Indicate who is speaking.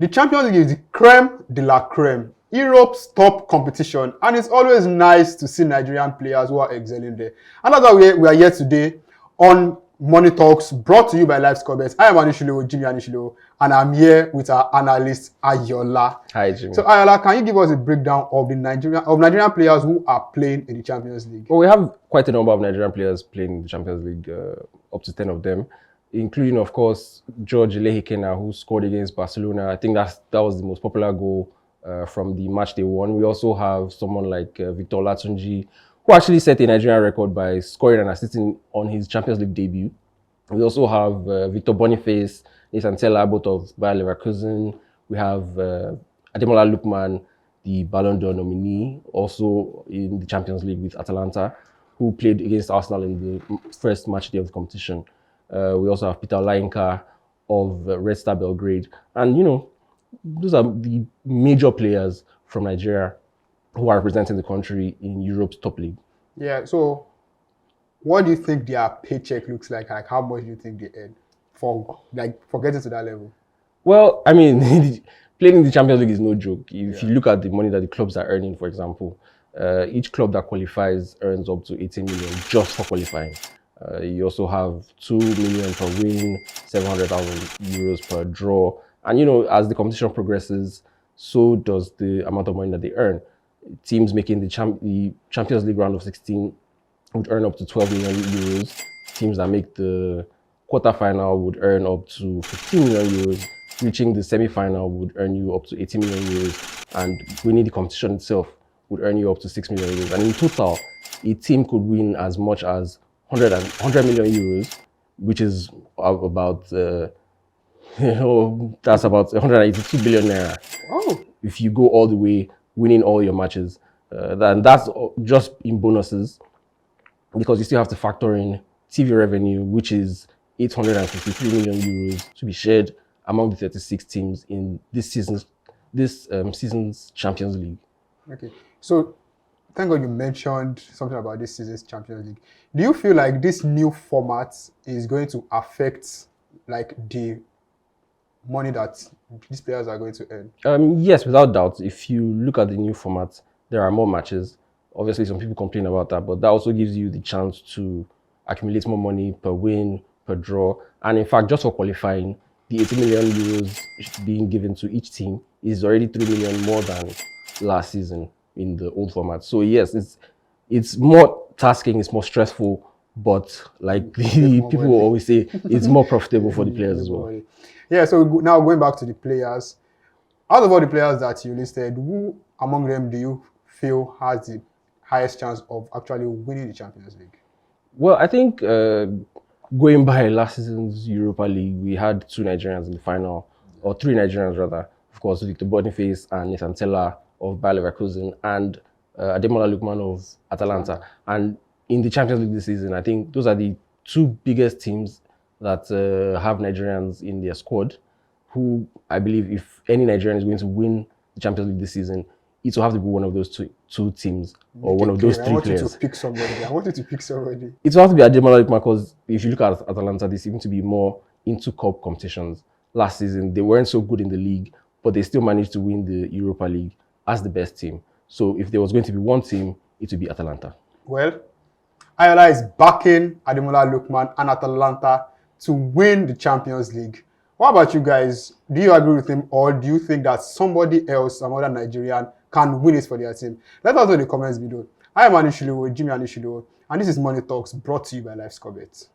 Speaker 1: The Champions League is the creme de la creme, Europe's top competition, and it's always nice to see Nigerian players who are excelling there. And that's why we are here today on Money Talks, brought to you by Live Scorebet. I am Anishilo, Jimmy Anishilo, and I'm here with our analyst Ayoola.
Speaker 2: Hi, Jimmy.
Speaker 1: So Ayoola, can you give us a breakdown of the Nigerian players who are playing in the Champions League?
Speaker 2: Well, we have quite a number of Nigerian players playing in the Champions League, up to 10 of them, including, of course, George Lehikena, who scored against Barcelona. I think that was the most popular goal from the match they won. We also have someone like Victor Latunji, who actually set a Nigerian record by scoring and assisting on his Champions League debut. We also have Victor Boniface, Nathan Tella, both of Bayer Leverkusen. We have Ademola Lookman, the Ballon d'Or nominee, also in the Champions League with Atalanta, who played against Arsenal in the first match day of the competition. We also have Peter Olainka of Red Star Belgrade. And, those are the major players from Nigeria who are representing the country in Europe's top league.
Speaker 1: Yeah, so what do you think their paycheck looks like? Like, how much do you think they earn for getting to that level?
Speaker 2: Well, I mean, playing in the Champions League is no joke. If you look at the money that the clubs are earning, for example, each club that qualifies earns up to 18 million just for qualifying. You also have 2 million per win, 700,000 euros per draw. And, as the competition progresses, so does the amount of money that they earn. Teams making the Champions League round of 16 would earn up to 12 million euros. Teams that make the quarterfinal would earn up to 15 million euros. Reaching the semi-final would earn you up to 80 million euros. And winning the competition itself would earn you up to 6 million euros. And in total, a team could win as much as 100 million euros, which is about, that's about 182 billion naira.
Speaker 1: Oh.
Speaker 2: If you go all the way, winning all your matches. Then that's just in bonuses, because you still have to factor in TV revenue, which is 853 million euros to be shared among the 36 teams in this season's Champions League.
Speaker 1: Okay, so thank God you mentioned something about this season's Champions League. Do you feel like this new format is going to affect the money that these players are going to earn?
Speaker 2: Yes, without doubt. If you look at the new format, there are more matches. Obviously, some people complain about that, but that also gives you the chance to accumulate more money per win, per draw. And in fact, just for qualifying, the 80 million euros being given to each team is already 3 million more than last season in the old format. So yes, it's more tasking, it's more stressful, but like the people will always say, it's more profitable for the players as well.
Speaker 1: Yeah, so now going back to the players, out of all the players that you listed, who among them do you feel has the highest chance of actually winning the Champions League?
Speaker 2: Well, I think going by last season's Europa League, we had 2 Nigerians in the final, or 3 Nigerians rather. Of course, Victor Boniface and Nathan Tella of Bayer Leverkusen, and Ademola Lookman of Atalanta. And in the Champions League this season, I think those are the 2 biggest teams that have Nigerians in their squad, who I believe if any Nigerian is going to win the Champions League this season, it will have to be one of those two teams, or one of those 3 players.
Speaker 1: I want you to pick somebody. I want you to pick somebody.
Speaker 2: It will have to be Ademola Lookman, because if you look at Atalanta, they seem to be more into cup competitions. Last season, they weren't so good in the league, but they still managed to win the Europa League as the best team. So if there was going to be one team, it would be Atalanta.
Speaker 1: Well, Ayoola is backing Ademola Lookman and Atalanta to win the Champions League. What about you guys? Do you agree with him, or do you think that somebody else, some other Nigerian, can win it for their team? Let us know in the comments below. I am Anishilo, Jimmy Anishilo, and this is Money Talks, brought to you by Live Scorebet.